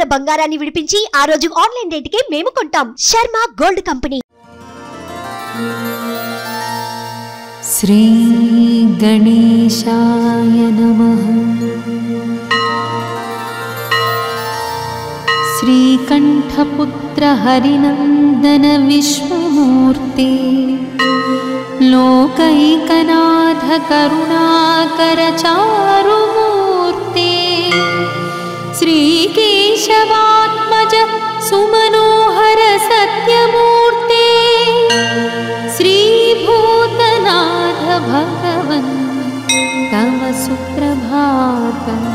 ఉన్న బంగారాన్ని విడిపించి ఆ రోజు ఆన్లైన్ రేటుకే మేము కొంటాం. Sharma gold company. శ్రీ గణేశాయ నమః. శ్రీకంఠపుత్ర హరినందన విశ్వమూర్తే లోకైకనాథ కరుణాకర చారుమూర్తే श्रीकेशवात्मज सुमनोहर सत्यमूर्ते श्रीभूतनाथ भगवन् तव सुप्रभातम्.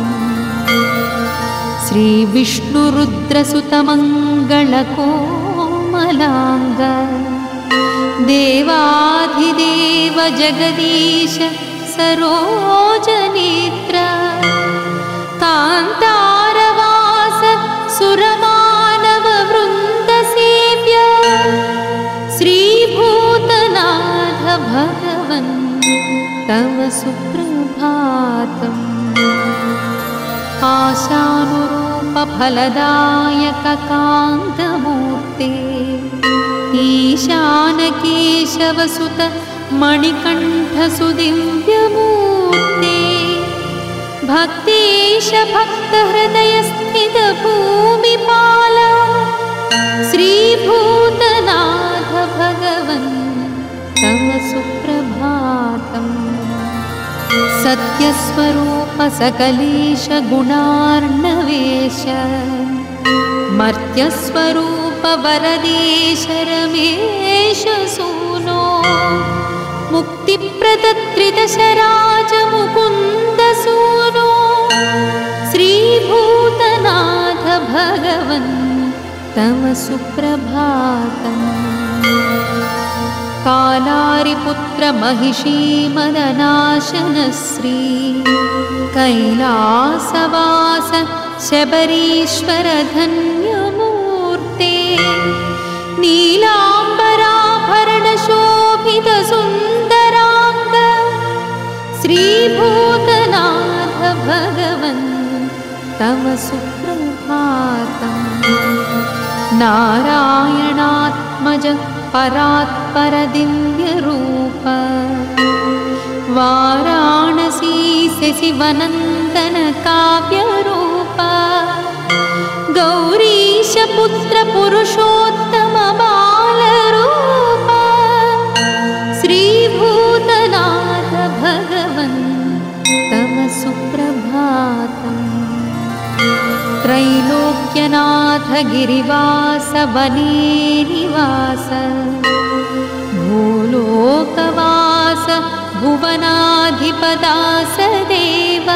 श्रीविष्णुरुद्रसुतमङ्गलकोमलाङ्ग देवाधिदेव जगदीश सरोजनेत्र कान्तारवास सुरमानव वृन्द सेव्य श्रीभूतनाथ भगवन् तव सुप्रभातम्. आशानुरूप फलदायक कान्तमूर्ते ईशानकेशवसुत मणिकण्ठ सुदिव्यमूर्ते भक्तेश भक्तहृदय स्थित भूमिपाल श्रीभूतनाथ भगवन् तव सुप्रभातम्. सत्यस्वरूप सकलेश गुणार्णवेश मर्त्यस्वरूप वरदेश रमेश सूनो मुक्तिप्रदत्रिदशराज मुकुन्द सूनो श्रीभूतनाथ भगवन् तव सुप्रभातम्. कालारिपुत्र महिषी मदनाशन श्री कैलासवास शबरीश्वर धन्यमूर्ते नीलाम्बराभरण शोभित सुन्दरांग श्रीभूतनाथ भगवन् तव सुप्रभातम्. नारायणात्मज परात्पर दिव्य रूप वाराणसी शशिवनन्दन काव्य रूप गौरीश पुत्र पुरुषोत्तम बाल रूप श्रीभूतनाथ भगवन् तव सुप्रभातम्. त्रैलोक्यनाथ गिरिवास वने निवास भूलोकवास भुवनाधिपदास देव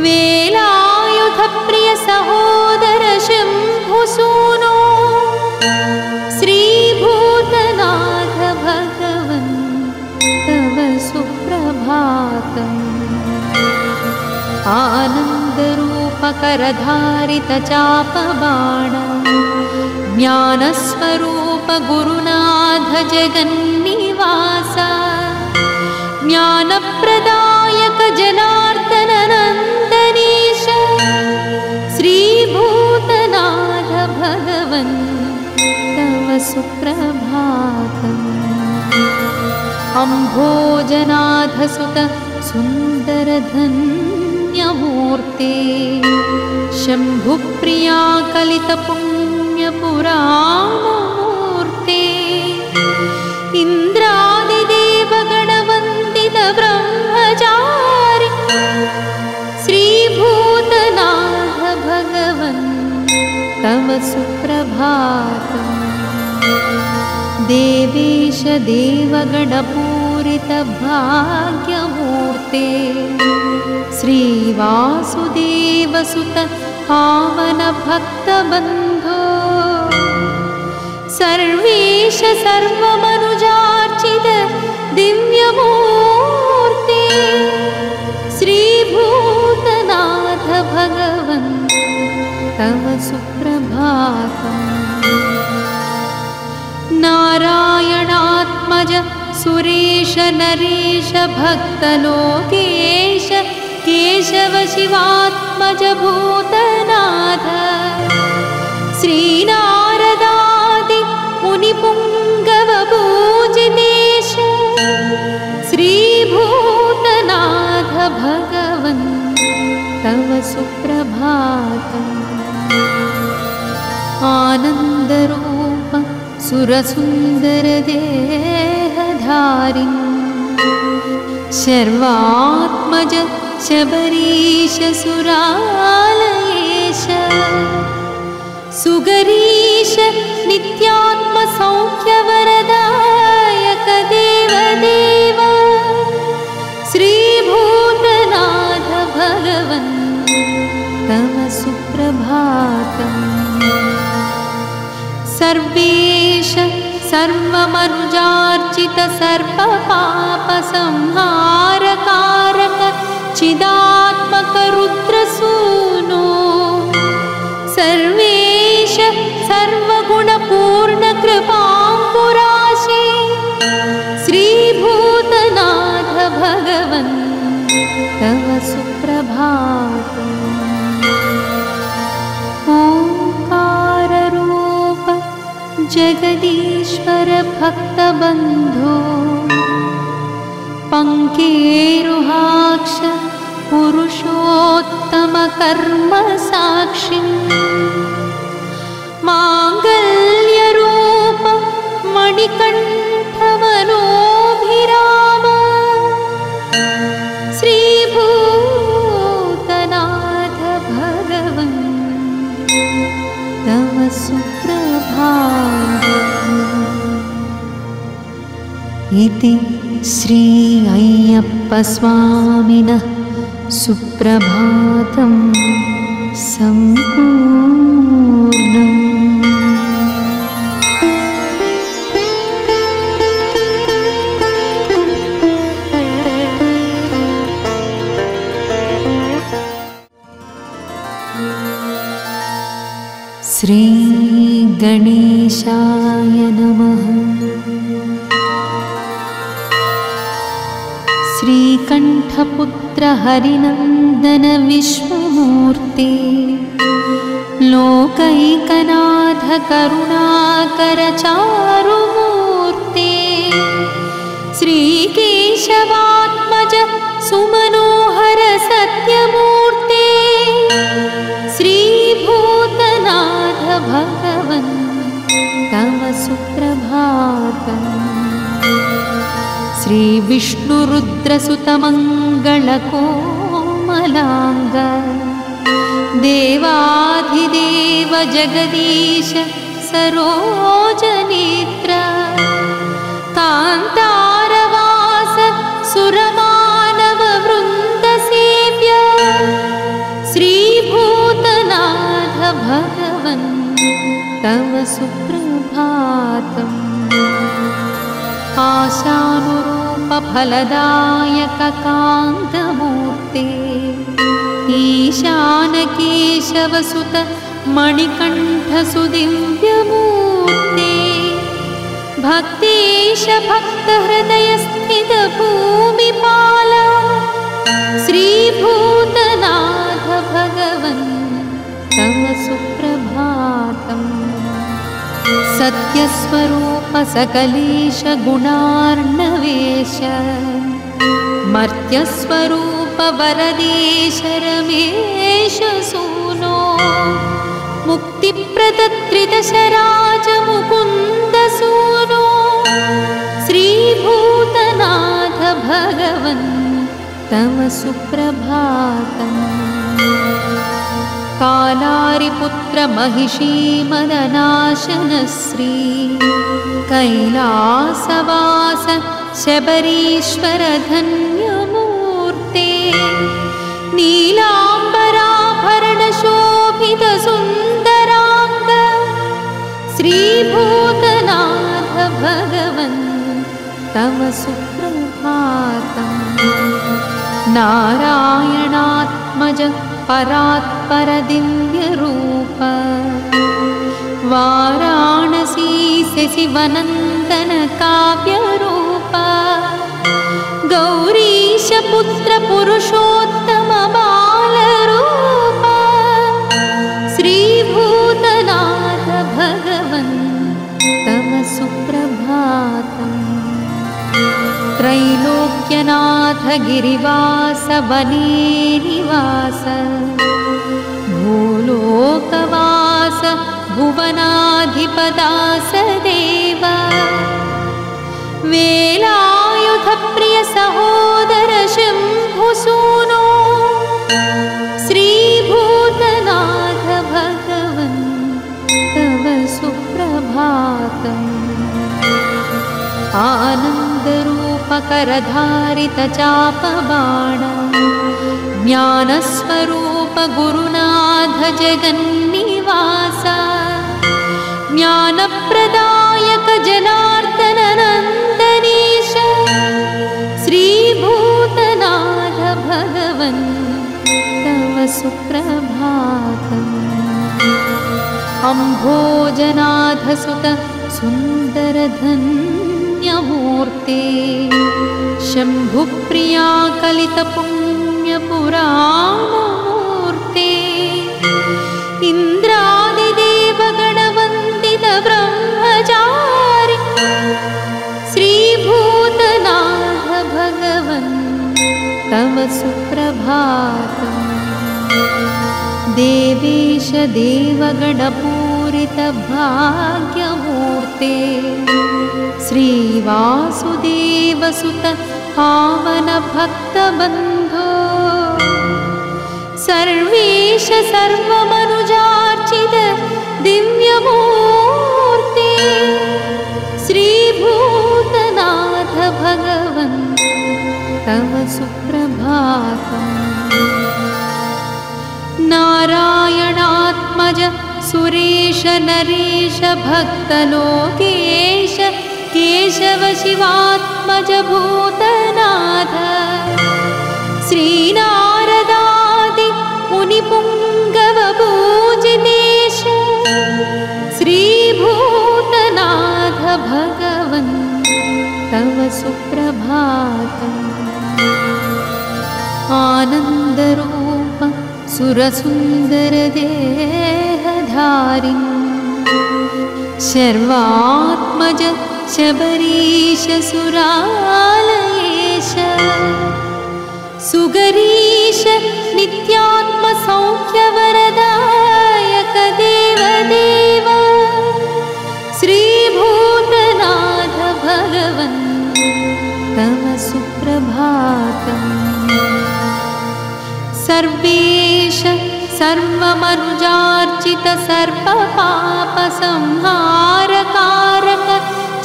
वेलायुध प्रिय सहोदर शम्भुसूनो श्रीभूतनाथ भगवन् तव सुप्रभातम्. आनन्दरूपकरधारित चापबाण ज्ञानस्वरूप गुरुनाथ जगन्निवास ज्ञानप्रदायक जनार्दन नन्दनीश श्रीभूतनाथ भगवन् तव सुप्रभातम्. अम्भोजनाथ सुत सुन्दर धन्यमूर्ते शम्भुप्रिया कलित पुण्यपुराणमूर्ते इन्द्रादिदेव गणवन्दित ब्रह्मचारि श्रीभूतनाथ भगवन् तव सुप्रभातम्. देवेश देवगणपूरित भाग्यमूर्ते श्रीवासुदेव सुत पावन भक्तबन्धो सर्वेश सर्वमनुजार्चित दिव्यमूर्ते श्रीभूतनाथ भगवन् तव सुप्रभातम्. नारायणात्मज सुरेश नरेश भक्तलोकेश केशव शिवात्मज भूतनाथ श्रीनारदादि मुनिपुङ्गवपूजितेश श्रीभूतनाथ भगवन् तव सुप्रभातम्। आनन्दरूप सुरसुन्दरदेहधारिन् शर्वात्मज शबरीश सुरालयेश सुगरीश नित्यात्मसौख्यवरदायक देवदेव श्रीभूतनाथ भगवन् तव सुप्रभातम्। सर्वेश सर्वमनुजार्चित सर्वपापसंहारकारक चिदात्मक रुद्रसूनो सर्वेश सर्वगुणपूर्ण कृपाम्बुराशे श्रीभूतनाथ भगवन् तव सुप्रभातम्। ओंकाररूप जगदीश्वर भक्तबन्धो पङ्केरुहाक्ष पुरुषोत्तम कर्म साक्षी माङ्गल्यरूप मणिकण्ठ मनोभिराम श्रीभूतनाथ भगवन् तव सुप्रभातम्। इति श्री अय्यप्प स्वामिनः सुप्रभातं सम्पूर्णम्। श्री गणेशाय नमः। श्रीकण्ठपुत्र हरिनन्दन विश्वमूर्ते लोकैकनाथ करुणाकर चारुमूर्ते श्रीकेशवात्मज सुमनोहर सत्यमूर्ते श्रीभूतनाथ भगवन् तव सुप्रभातम्। श्रीविष्णुरुद्रसुतमङ्गलकोमलाङ्ग देवाधिदेव जगदीश सरोजनेत्र कान्तारवास सुरमानववृन्दसेव्य श्रीभूतनाथ भगवन् तव सुप्रभातम्। आशानुरूप फलदायक कान्तमूर्ते ईशानकेशवसुत मणिकण्ठ सुदिव्यमूर्ते भक्तेश भक्तहृदय स्थित भूमिपाल श्रीभूतनाथ भगवन् तव सुप्रभातम्। सत्यस्वरूप सकलेश गुणार्णवेश मर्त्यस्वरूप वरदेश रमेश सूनो मुक्तिप्रदत्रिदशराज मुकुन्द सूनो श्रीभूतनाथ भगवन् तव सुप्रभातम्। कालारिपुत्र महिषी मदनाशन श्री कैलासवास शबरीश्वर धन्यमूर्ते नीलाम्बराभरण शोभित सुन्दरांग श्रीभूतनाथ भगवन् तव सुप्रभातम्। नारायणात्मज परात्पर दिव्यरूप वाराणसी शशिवनन्दन काव्यरूप गौरीश पुत्र पुरुषोत्तम बालरूप श्रीभूतनाथ त्रैलोक्यनाथ गिरिवास वने निवास भूलोकवास भुवनाधिपदास देव वेलायुध प्रिय सहोदर शम्भुसूनो श्रीभूतनाथ भगवन् तव सुप्रभातम् आनन्दरूपकरधारित चापबाण ज्ञानस्वरूप गुरुनाथ जगन्निवास ज्ञानप्रदायक जनार्दन नन्दनीश श्रीभूतनाथ भगवन् तव सुप्रभातम् अम्भोजनाथ सुत सुन्दरधन्यमूर्ते शम्भुप्रिया कलितपुण्यपुराणमूर्ते इन्द्रादिदेवगणवन्दित ब्रह्मचारि श्रीभूतनाथ भगवन् तव सुप्रभातम् देवेश देवगणपूरित भाग्यमूर्ते श्रीवासुदेवसुत पावन भक्तबन्धो सर्वेश सर्वमनुजार्चित दिव्यमूर्ते श्रीभूतनाथ भगवन् तव सुप्रभातम् नारायणात्मज सुरेश नरेश भक्तलोकेश केशव शिवात्मज भूतनाथ श्रीनारदादि मुनिपुङ्गव पूजितेश श्रीभूतनाथ भगवन् तव सुप्रभातम् आनन्दरूप सुरसुन्दरदेहधारिन् शर्वात्मज शबरीश सुरालयेश सुगरीश नित्यात्मसौख्यवरदायक देवदेव श्रीभूतनाथ भगवन् तव सुप्रभातम् सर्वेश सर्वमनुजार्चित सर्वपापसंहारकारक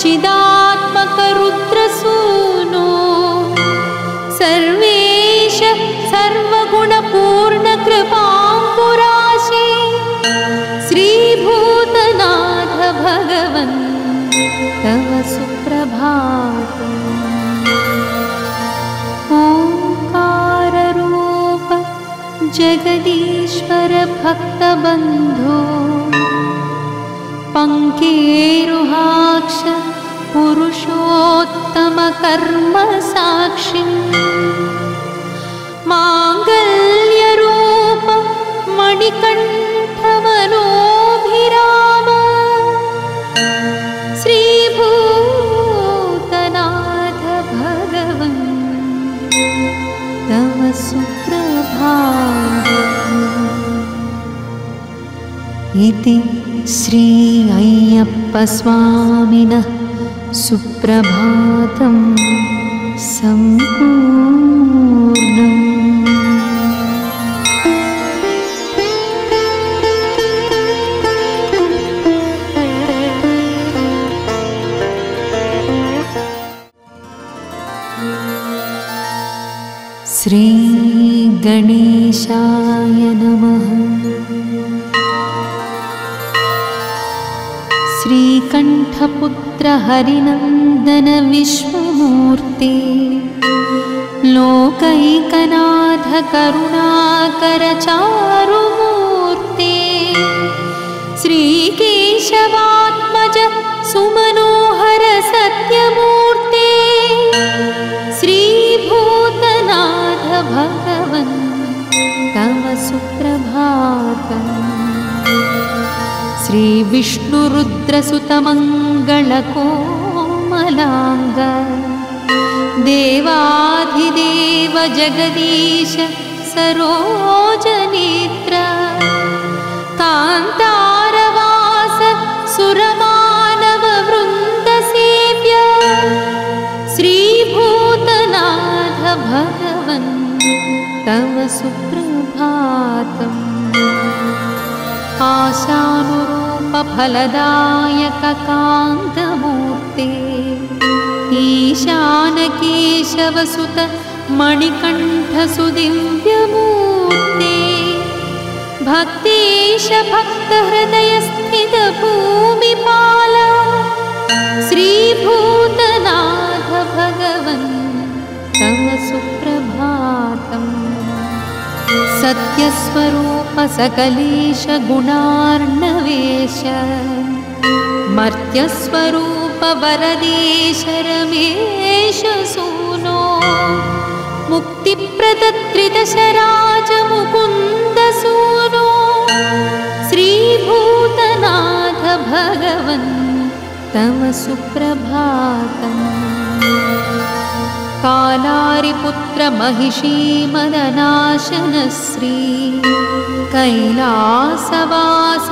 चिदात्मक रुद्रसूनो सर्वेश सर्वगुणपूर्ण कृपाङ्कुराशे श्रीभूतनाथ भगवन् तव सुप्रभातम् ओंकाररूप जगदीश्वर भक्तबन्धो पङ्केरुहाक्ष पुरुषोत्तम कर्म साक्षी माङ्गल्यरूप मणिकण्ठमनोभिराम श्रीभूतनाथ भगवन् तव सुप्रभातम् इति श्री अय्यप्पस्वामिनः सुप्रभातं सम्पूर्णम्। श्री गणेशाय नमः। श्रीकण्ठपुत्र हरिनन्दन विश्वमूर्ते लोकैकनाथ करुणाकर चारुमूर्ते श्रीकेशवात्मज सुमनोहर सत्यमूर्ते श्रीभूतनाथ भगवन् तव सुप्रभातम्। श्री विष्णुरुद्रसुतमङ्गलकोमलाङ्ग देवाधिदेव जगदीश सरोजनेत्र कान्तारवास सुरमानव वृन्दसेव्य श्रीभूतनाथ भगवन् तव सुप्रभातम्। आशानुरूप फलदायक कान्तमूर्ते ईशानकेशवसुत मणिकण्ठ सुदिव्यमूर्ते भक्तेश भक्तहृदयस्थित भूमिपाल श्रीभूतनाथ भगवन् तव सुप्रभातम्। सत्यस्वरूप सकलेश गुणार्णवेश मर्त्यस्वरूप वरदेश रमेश सूनो मुक्तिप्रदत्रिदशराज मुकुन्द सूनो श्रीभूतनाथ भगवन् तव सुप्रभातम्। कालारिपुत्र महिषी मदनाशन श्री कैलासवास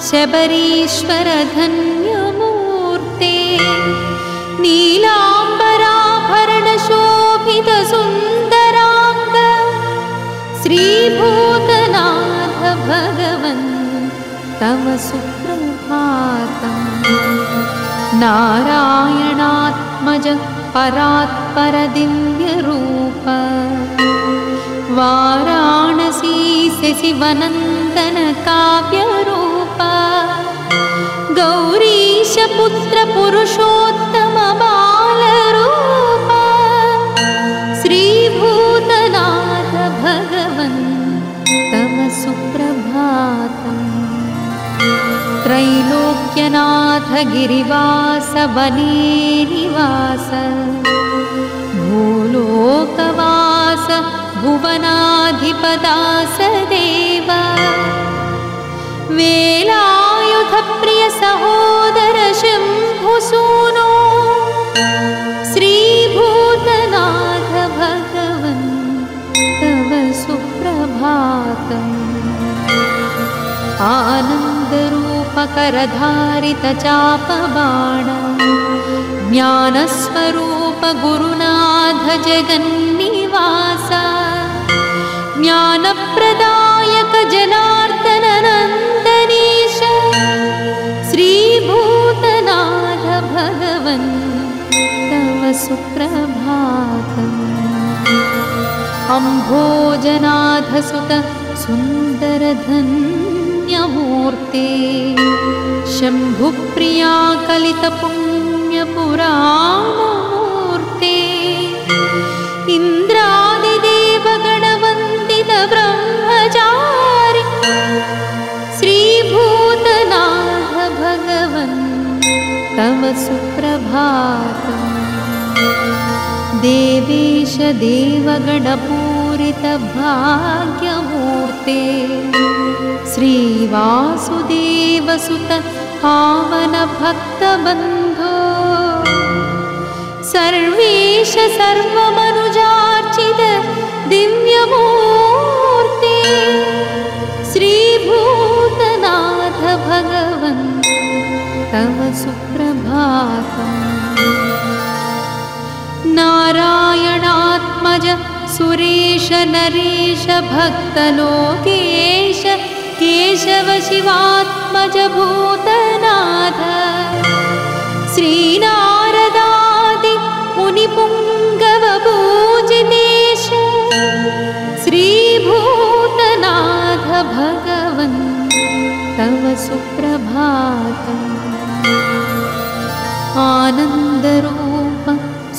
शबरीश्वर धन्यमूर्ते नीलाम्बराभरण शोभित सुन्दरांग श्रीभूतनाथ भगवन् तव सुप्रभातम्। नारायणात्मज परात्पर दिव्यरूप वाराणसी शशिवनन्दन काव्यरूप गौरीश पुत्र पुरुषोत्तम बालरूप श्रीभूतनाथ भगवन् तव सुप्रभातम्। त्रैलोक्यनाथ गिरिवास वने निवास भूलोकवास भुवनाधिपदास देव वेलायुध प्रिय सहोदर शम्भुसूनो श्रीभूतनाथ भगवन् तव सुप्रभातम्। आनन्दरूपकरधारित चापबाण ज्ञानस्वरूप गुरुनाथ जगन्निवास ज्ञानप्रदायक जनार्दन नन्दनीश श्रीभूतनाथ भगवन् तव सुप्रभातम्। अम्भोजनाथ सुत सुन्दर धन्यमूर्ते शम्भुप्रिया कलित पुण्यपुराणमूर्ते इन्द्रादिदेव गणवन्दित ब्रह्मचारि श्रीभूतनाथ भगवन् तव सुप्रभातम्। देवेश देवगणपूरित भाग्यमूर्ते श्रीवासुदेव सुत पावन भक्तबन्धो सर्वेश सर्वमनुजार्चित दिव्यमूर्ते श्रीभूतनाथ भगवन् तव सुप्रभातम्। नारायणात्मज सुरेश नरेश भक्तलोकेश केशव शिवात्मज भूतनाथ श्रीनारदादि मुनिपुङ्गव पूजितेश श्रीभूतनाथ भगवन् तव सुप्रभातम्। आनन्दरूप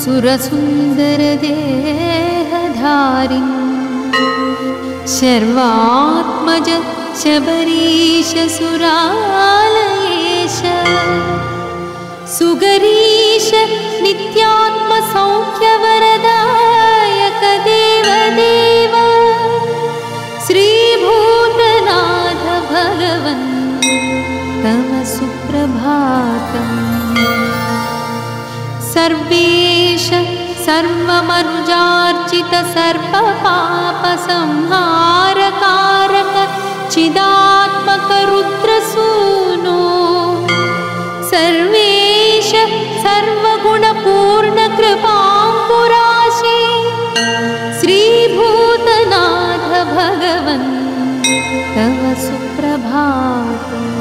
सुरसुन्दर देहधारिन् शर्वात्मज शबरीश सुरालयेश सुगरीश नित्यात्म सौख्यवरदायक देवदेव श्रीभूतनाथ भगवन् तव सुप्रभातम्। सर्वेश सर्वमनुजार्चित सर्वपापसंहारकारक चिदात्मक रुद्रसूनो सर्वेश सर्वगुणपूर्ण कृपाम्बुराशे श्रीभूतनाथ भगवन् तव सुप्रभातम्।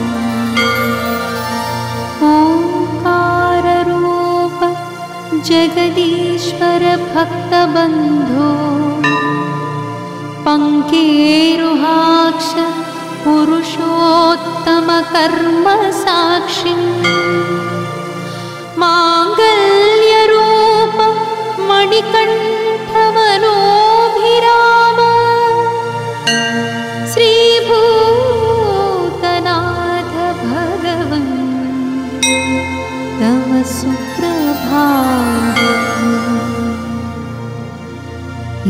ओंकाररूप जगदीश्वर भक्तबन्धो पंकेरुहाक्ष पुरुषोत्तम कर्म साक्षी मांगल्यरूप मणिकण्ठमनोभिराम श्रीभूतनाथ भगवन् तव सुप्रभातम्।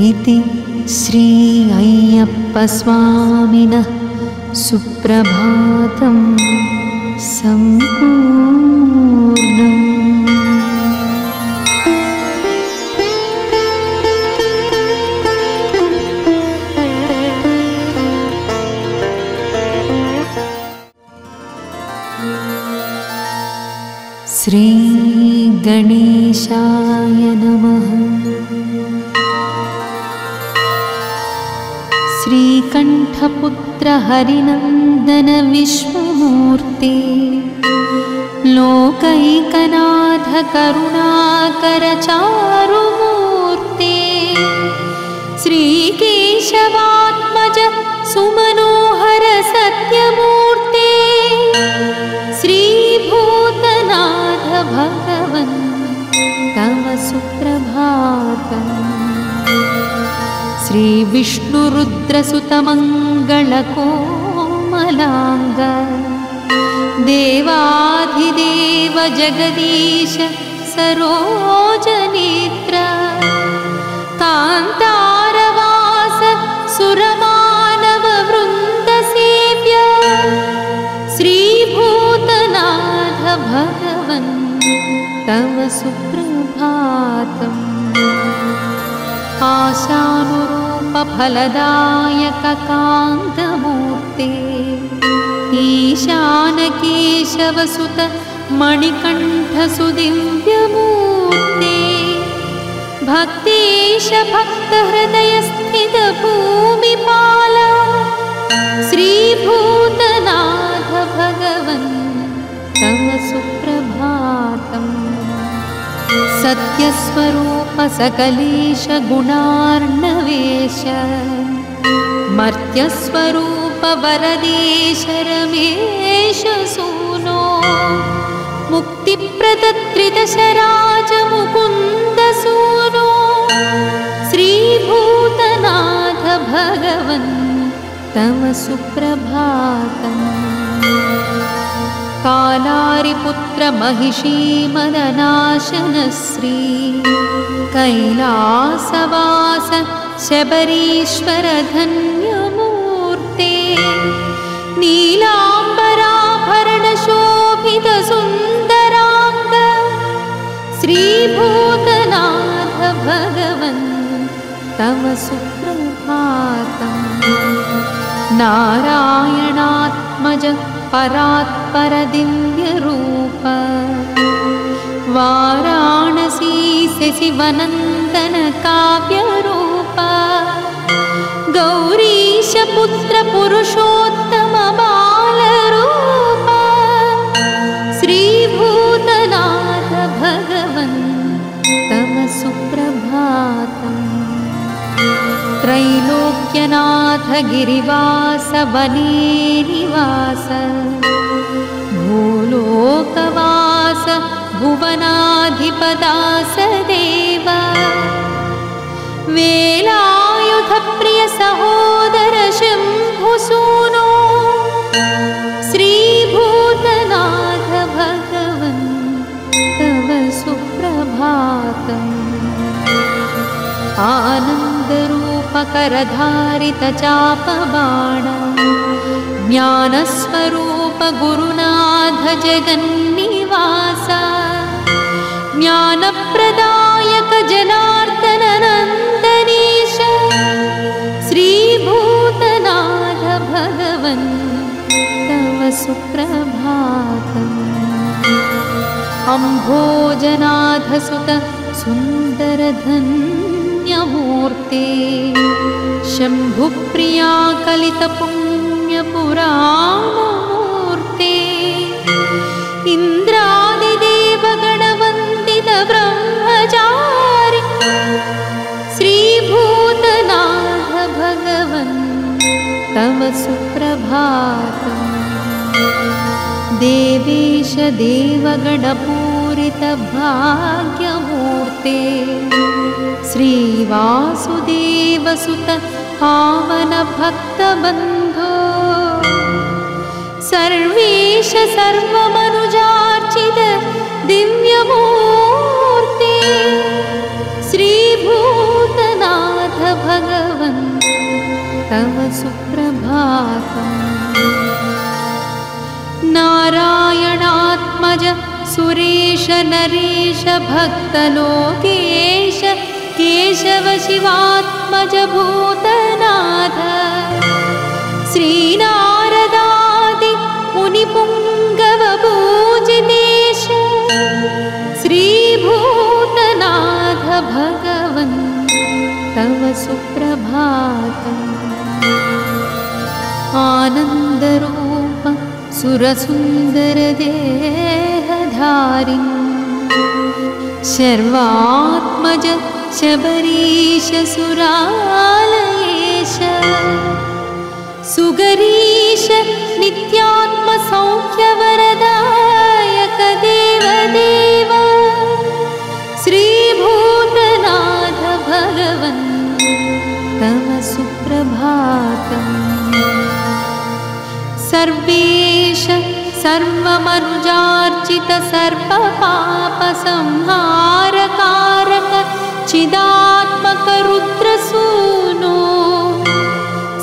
इति श्री अय्यप्पस्वामिनः सुप्रभातं सम्पूर्णम्। श्री गणेशाय नमः। श्रीकण्ठपुत्र हरिनन्दन विश्वमूर्ते लोकैकनाथ करुणाकर चारुमूर्ते श्रीकेशवात्मज सुमनोहर सत्यमूर्ते श्रीभूतनाथ भगवन् तव सुप्रभातम्। श्री विष्णुरुद्रसुतमङ्गलकोमलाङ्ग देवाधिदेव जगदीश सरोजनेत्र कान्तारवास सुरमानव वृन्दसेव्य श्रीभूतनाथ भगवन् तव सुप्रभातम्। आशानुरूप फलदायक कान्तमूर्ते ईशानकेशवसुत मणिकण्ठसुदिव्यमूर्ते भक्तेश भक्तहृदयस्थित भूमिपाल श्रीभूतनाथ भगवन् तव सुप्रभातम्। सत्यस्वरूप सकलेश गुणार्णवेश मर्त्यस्वरूप वरदेश रमेश सूनो मुक्तिप्रदत्रिदशराज मुकुन्द सूनो श्रीभूतनाथ भगवन् तव सुप्रभातम्। कालारिपुत्र महिषी मदनाशन श्री कैलासवास शबरीश्वर धन्यमूर्ते नीलाम्बराभरण शोभित सुन्दरांग श्रीभूतनाथ भगवन् तव सुप्रभातम्। नारायणात्मज परात्पर दिव्य रूप वाराणसी शशिवनन्दन काव्य रूप गौरीश पुत्र पुरुषोत्तम बाल रूप श्रीभूतनाथ भगवन् तव सुप्रभातम्। त्रैलोक्यनाथ गिरिवास वने निवास भूलोकवास भुवनाधिपदास देव वेलायुध प्रिय सहोदर शम्भुसूनो श्रीभूतनाथ भगवन् तव सुप्रभातम्। आनन्दरूपकरधारित चापबाण ज्ञानस्वरूप गुरुनाथ जगन्निवास ज्ञानप्रदाय नायक जनार्दन नन्दनीश श्रीभूतनाथ भगवन् तव सुप्रभातम्। अम्भोजनाथ सुत सुन्दरधन्यमूर्ते शम्भुप्रिया कलितपुण्यपुराणमूर्ते इन्द्रादिदेवगणवन्दित ब्रह्मचारि श्रीभूतनाथ भगवन् तव सुप्रभातम्। देवेश देवगणपूरित भाग्यमूर्ते श्रीवासुदेवसुत पावन भक्तबन्धो सर्वेश सर्वमनुजार्चित दिव्यमूर्ते श्रीभूतनाथ भगवन् तव सुप्रभातम्। नारायणात्मज सुरेश नरेश भक्तलोकेश केशव शिवात्मज भूतनाथ श्रीनारदादि मुनिपुङ्गव पूजितेश श्रीभूतनाथ भगवन् तव सुप्रभातम्। आनन्दरूप सुरसुन्दर देहधारिन् शर्वात्मज शबरीश सुरालयेश सुगरीश नित्यात्मसौख्यवरदायक देवदेव श्रीभूतनाथ भगवन् तव सुप्रभातम्। सर्वेश सर्वमनुजार्चित सर्वपापसंहारकारक चिदात्मक रुद्रसूनो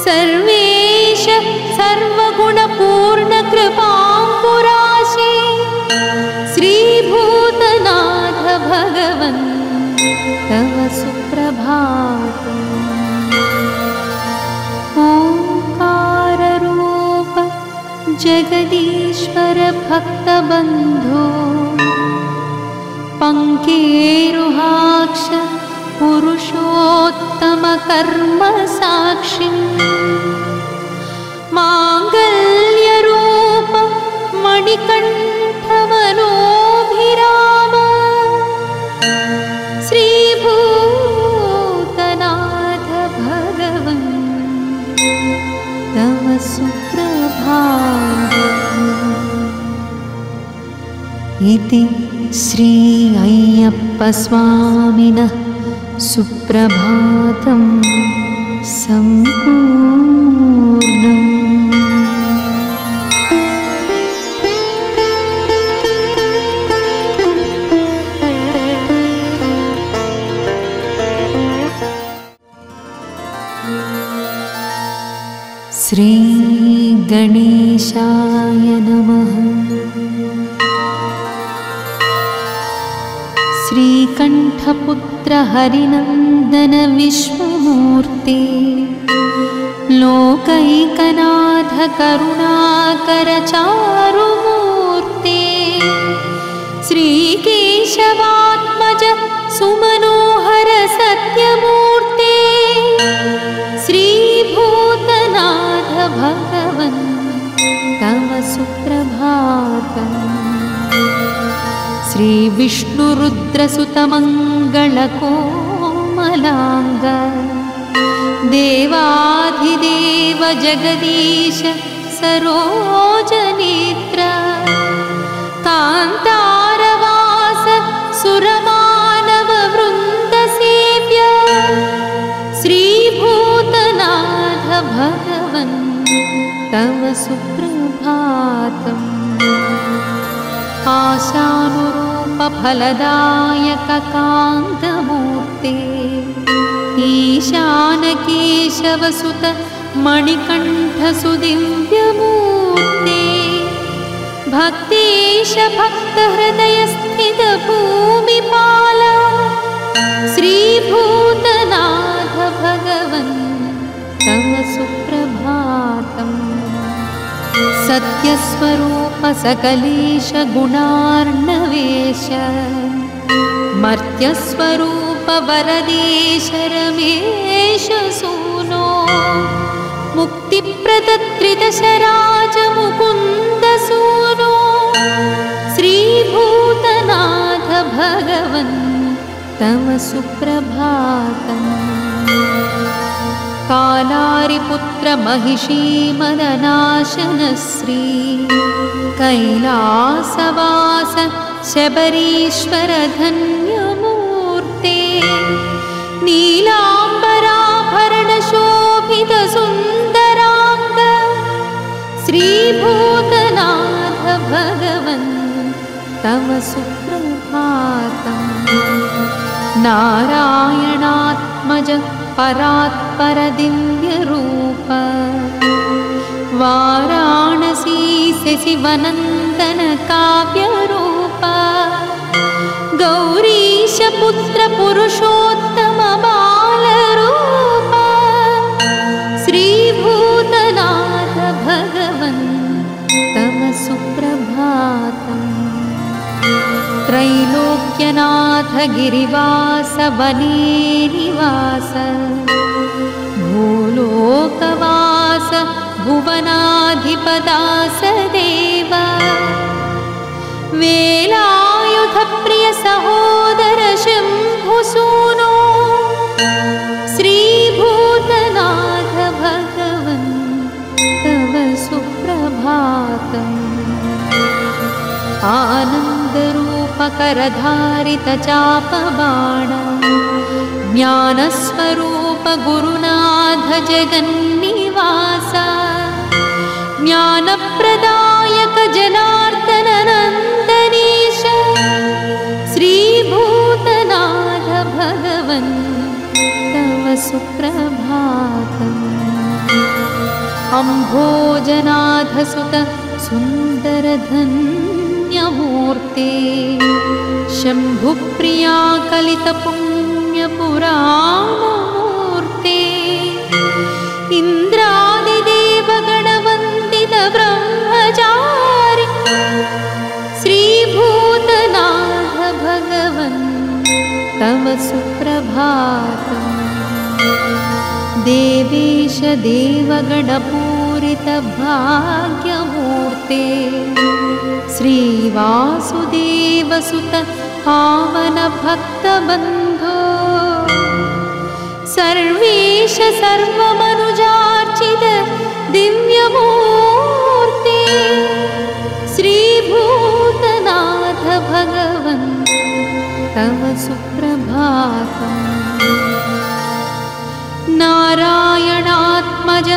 सर्वेश सर्वगुणपूर्ण कृपाम्बुराशे श्रीभूतनाथ भगवन् तव सुप्रभातम्। ओंकाररूप जगदीश्वर भक्तबन्धो पङ्केरुहाक्ष पुरुषोत्तम कर्म साक्षिं माङ्गल्यरूप मणिकण्ठमनोभिराम श्रीभूतनाथ भगवन् तव सुप्रभातम्। इति श्री अय्यप्पस्वामिनः सुप्रभातं सम्पूर्णम्। श्री गणेशाय नमः। श्रीकण्ठपुत्र हरिनन्दन विश्वमूर्ते लोकैकनाथ करुणाकर चारुमूर्ते श्रीकेशवात्मज सुमनोहर सत्यमूर्ते श्रीभूतनाथ भगवन् तव सुप्रभातम्। श्री विष्णुरुद्रसुत मङ्गलकोमलाङ्ग देवाधिदेव जगदीश सरोजनेत्र कान्तारवास सुरमानव वृन्दसेव्य श्रीभूतनाथ भगवन् तव सुप्रभातम्। आशानुरूप फलदायक कान्तमूर्ते ईशानकेशवसुत मणिकण्ठसुदिव्यमूर्ते भक्तेश भक्तहृदयस्थित भूमिपाल श्रीभूतनाथ भगवन् तव सुप्रभातम्। सत्यस्वरूप सकलेश गुणार्णवेश मर्त्यस्वरूप वरदेश रमेश सूनो मुक्तिप्रदत्रिदशराज मुकुन्द सूनो श्रीभूतनाथ भगवन् तव सुप्रभातम्। कालारिपुत्र महिषी मदनाशनश्री कैलासवास शबरीश्वर धन्यमूर्ते नीलाम्बराभरण शोभित सुन्दरांग श्रीभूतनाथ भगवन् तव सुप्रभातम्। नारायणात्मज परात्पर दिव्यरूप वाराणसी शशिवनन्दन काव्यरूप गौरीश पुत्र पुरुषोत्तम बालरूप श्रीभूतनाथ भगवन् तव सुप्रभातम्। त्रैलोक्यनाथ गिरिवास वने निवास भूलोकवास भुवनाधिपदास देव वेलायुध प्रिय सहोदर शम्भुसूनो श्रीभूतनाथ भगवन् तव सुप्रभातम्। आनन्दरूपकरधारित चापबाण ज्ञानस्वरूप गुरुनाथ जगन्निवास ज्ञानप्रदायक जनार्दन नन्दनीश श्रीभूतनाथ भगवन् तव सुप्रभातम्। अम्भोजनाथ सुत सुन्दर धन्यमूर्ते शम्भुप्रिया कलित पुण्यपुराणमूर्ते इन्द्रादिदेवगणवन्दित ब्रह्मचारि श्रीभूतनाथ भगवन् तव सुप्रभातम्। देवेश देवगणपूरित भाग्यमूर्ते श्रीवासुदेवसुत पावन भक्तबन्धो सर्वेश सर्वमनुजार्चित दिव्यमूर्ते श्रीभूतनाथ भगवन् तव सुप्रभातम्। नारायणात्मज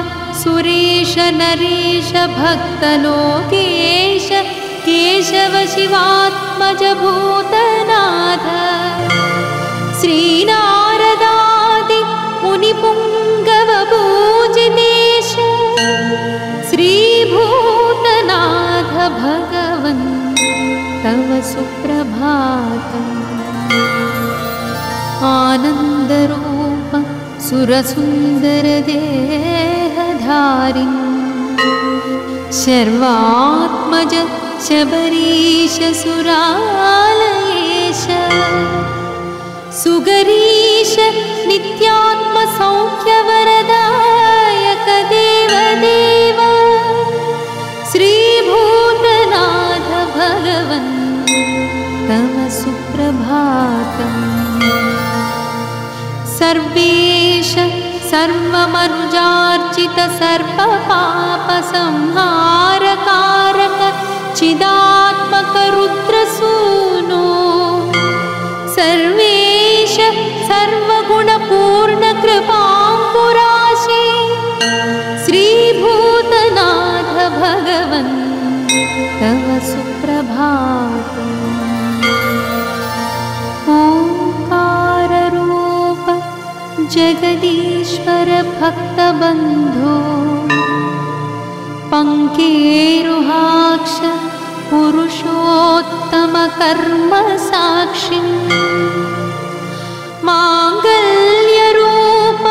सुरेश नरेश भक्तलोकेश केशव शिवात्मज भूतनाथ श्रीनारदादि मुनिपुङ्गव पूजितेश श्रीभूतनाथ भगवन् तव सुप्रभातम्। आनन्दरूप सुरसुन्दर देहधारिन् शर्वात्मज शबरीश सुरालयेश सुगरीश नित्यात्म सौख्यवरदायक देवदेव श्रीभूतनाथ भगवन् तव सुप्रभातम्। सर्वेश सर्वमनुजार्चित सर्वपापसंहारकारक चिदात्मक रुद्रसूनो सर्वेश सर्वगुणपूर्ण कृपाम्बुराशि श्रीभूतनाथ भगवन् तव सुप्रभातम्। ओंकाररूप जगदीश्वर भक्तबन्धो पंकेरुहाक्ष पुरुषोत्तम कर्म साक्षी माङ्गल्यरूप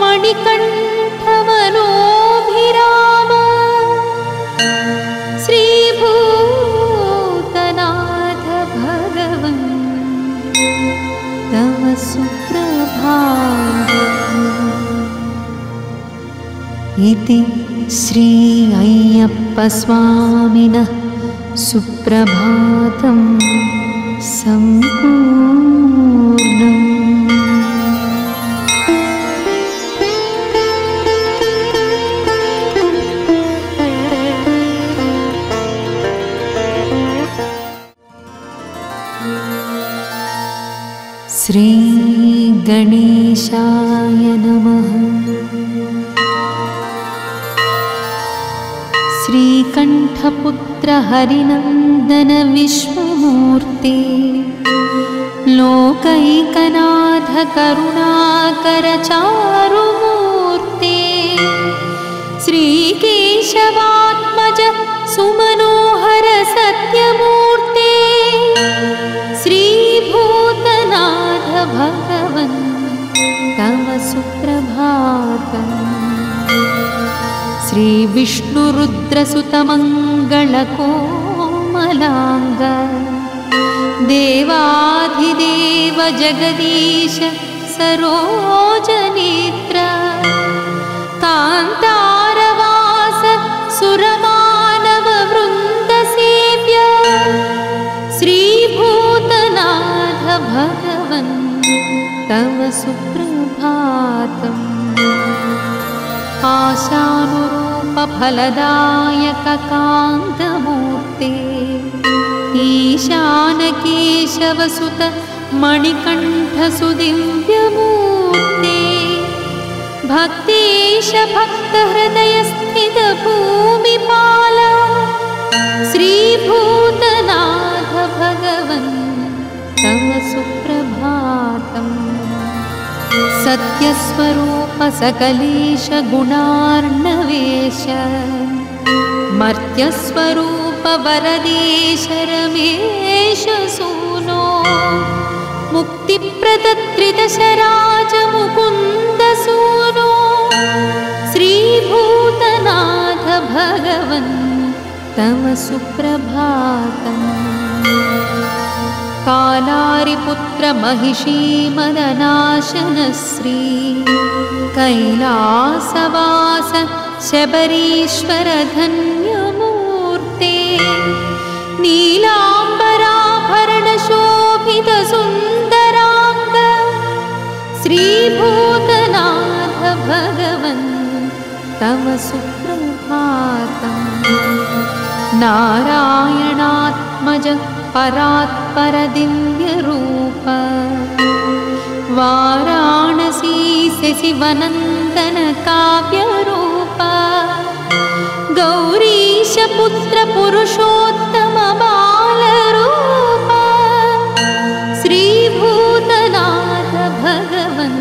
मणिकण्ठमनोभिराम श्रीभूतनाथ भगवन् तव सुप्रभातम्। इति श्री अय्यप्पस्वामिनः सुप्रभातं सम्पूर्णम्। श्री गणेशाय नमः। श्रीकण्ठपुत्र हरिनन्दन विश्वमूर्ते लोकैकनाथ करुणाकर चारुमूर्ते श्रीकेशवात्मज सुमनोहर सत्यमूर्ते श्रीभूतनाथ भगवन् तव सुप्रभातम्। श्री विष्णुरुद्रसुतमङ्गलकोमलाङ्ग देवाधिदेव जगदीश सरोजनेत्र कान्तारवास सुरमानववृन्दसेव्य श्रीभूतनाथ भगवन् तव सुप्रभातम्। आशानुरूप फलदायक कान्तमूर्ते ईशानकेशवसुत मणिकण्ठ सुदिव्यमूर्ते भक्तेश भक्तहृदयस्थित भूमिपाल श्रीभूतनाथ भगवन् तव सुप्रभातम्। सत्यस्वरूप सकलेश गुणार्णवेश मर्त्यस्वरूप वरदेश रमेश सूनो मुक्तिप्रदत्रिदशराज मुकुन्द सूनो श्रीभूतनाथ भगवन् तव सुप्रभातम्। कालारिपुत्र महिषीमदनाशन श्री कैलासवास शबरीश्वर धन्यमूर्ते नीलाम्बराभरण शोभित सुन्दरांग श्रीभूतनाथ भगवन् तव सुप्रभातम्। नारायणात्मज परात्पर दिव्यरूप वाराणसी शशिवनन्दन काव्यरूप गौरीश पुत्र पुरुषोत्तम बालरूप श्रीभूतनाथ भगवन्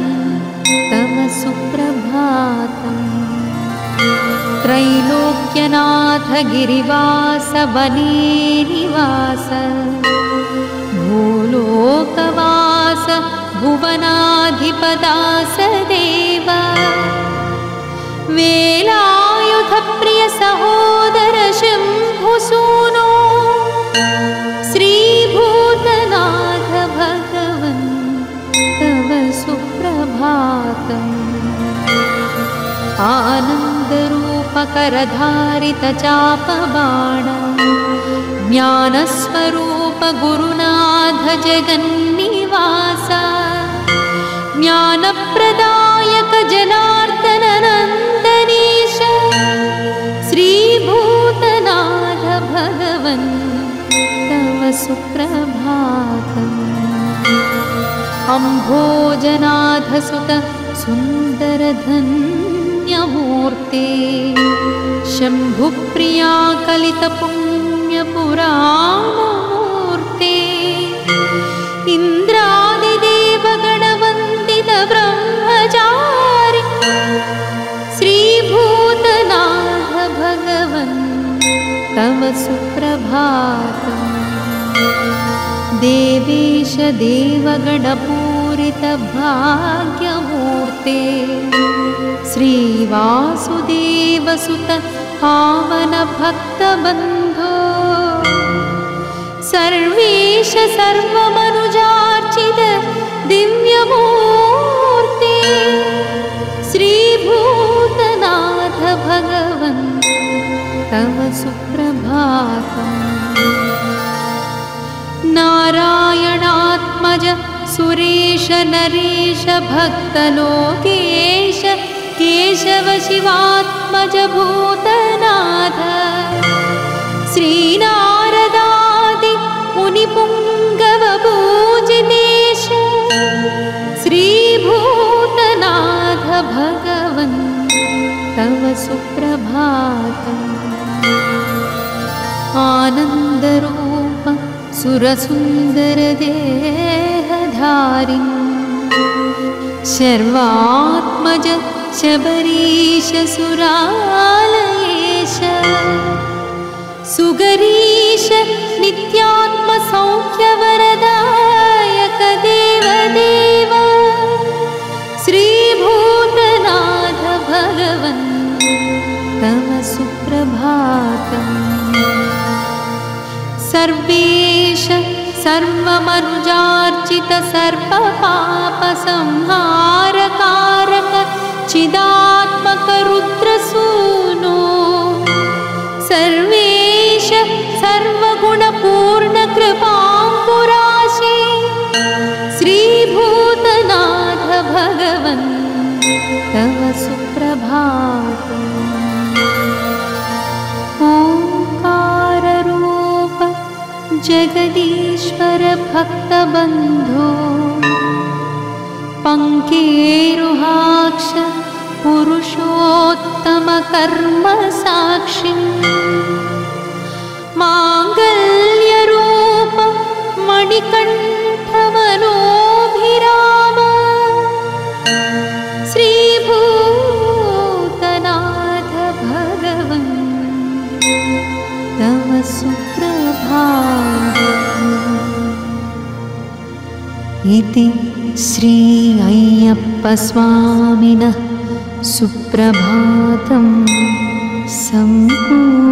तव सुप्रभातम्। त्रैलोक्यनाथ गिरिवास वने निवास भूलोकवास भुवनाधिपदास देव वेलायुध प्रिय सहोदर शम्भुसूनो श्रीभूतनाथ भगवन् तव सुप्रभातम्। आनन्दरूपकरधारित चापबाण ज्ञानस्वरूप गुरुनाथ जगन्निवास ज्ञानप्रदायक जनार्दन नन्दनीश श्रीभूतनाथ भगवन् तव सुप्रभातम्। अम्भोजनाथ सुत सुन्दर धन्यमूर्ते शम्भुप्रिया कलित पुण्यपुराणमूर्ते इन्द्रादिदेव गणवन्दित ब्रह्मचारि श्रीभूतनाथ भगवन् तव सुप्रभातम्। देवेश देवगणपूर पूरितभाग्यमूर्ते श्रीवासुदेवसुत पावनभक्तबन्धो सर्वेश सर्वमनुजार्चित दिव्यमूर्ते श्रीभूतनाथ भगवन् तव सुप्रभातम्। नारायणात्मज सुरेश नरेश भक्तलोकेश केशव शिवात्मज भूतनाथ श्रीनारदादि मुनिपुङ्गव पूजितेश श्रीभूतनाथ भगवन् तव सुप्रभातम्। आनन्दरूप सुरसुन्दरदेहधारिन् शर्वात्मज शबरीश सुरालयेश सुगरीश नित्यात्मसौख्यवरदायक देवदेव श्रीभूतनाथ भगवन् तव सुप्रभातम्। सर्वेश सर्वमनुजार्चित सर्वपापसंहारकारक चिदात्मक रुद्रसूनो सर्वेश सर्वगुणपूर्ण कृपाम्बुराशे श्रीभूतनाथ भगवन् तव सुप्रभातम्। ओंकाररूप जगदीश्वर भक्तबन्धो पङ्केरुहाक्ष पुरुषोत्तम कर्म साक्षी माङ्गल्यरूप मणिकण्ठ मनोभिराम श्रीभूतनाथ भगवन् तव सुप्रभातम्। इति श्री अय्यप्प स्वामिनः सुप्रभातं सम्पूर्णम्।